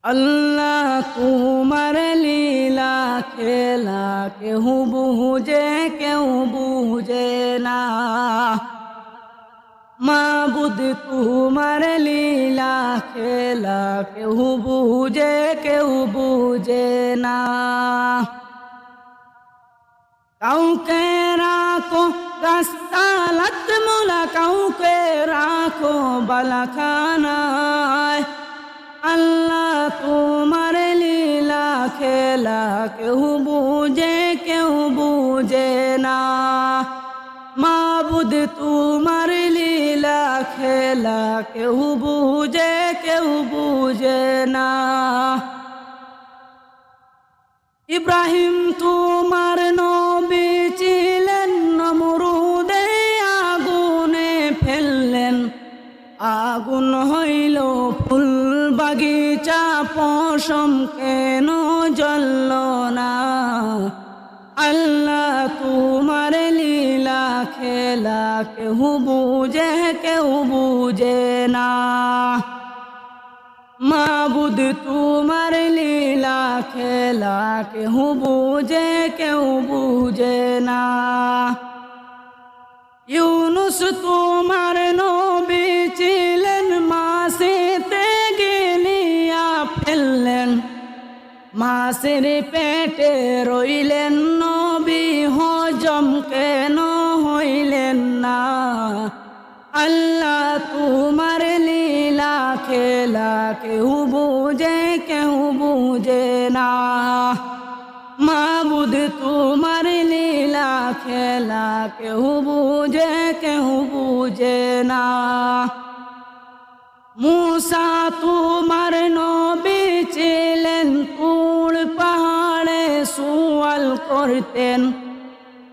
আল্লাহ তোমার লীলা খেলা কেউ বুঝে কেউ বুঝে না। মাবুদ তোমার লীলা খেলা কেউ বুঝে কেউ বুঝে না। কাউকে রাখো রাস্তালাত মোলা, কাউকে রাখো বালাখানায়। আল্লাহ তোমার লীলা খেলা কেউ বুঝে কেউ বুঝে না। মাবুদ তোমার লীলা খেলা কেউ বুঝে কেউ বুঝে না। ইব্রাহিম তোমার নবী ছিলেন, নমরুদে আগুনে ফেললেন। আগুন হইল ফুল বাগিচা, পশম কেন জ্বলল না। আল্লাহ তোমার লীলা খেলা কেউ বুঝে কেউ বুঝে না। মাবুদ তোমার লীলা খেলা কেউ বুঝে কেউ বুঝে না। ইউনুস তোমার নবী ছিলেন, মাছেতে গিলিয়া ফেললেন। মাছের পেটে রইলেন নবী, হজম কেন হইলেন না। আল্লাহ তোমার লীলা খেলা কেউ বুঝে কেউ বুঝে না। মাবুদ তোমার লীলা খেলা কেউ বুঝে কেউ বুঝে না। মূসা তোমার নবী ছিলেন, তুর পাহাড়ে সুয়াল করতেন।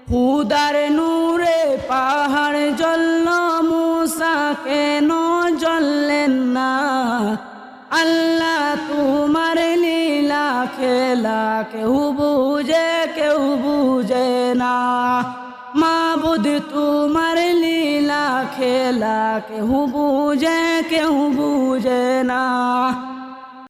খুদার নূরে পাহাড় জ্বলল, মূসা কেন জ্বললেন না। আল্লাহ তোমার লীলা খেলা কেউ বুঝে কেউ বুঝে না। মাবুদ তোমার লীলা খেলা কেউ বুঝে কেউ বুঝে না।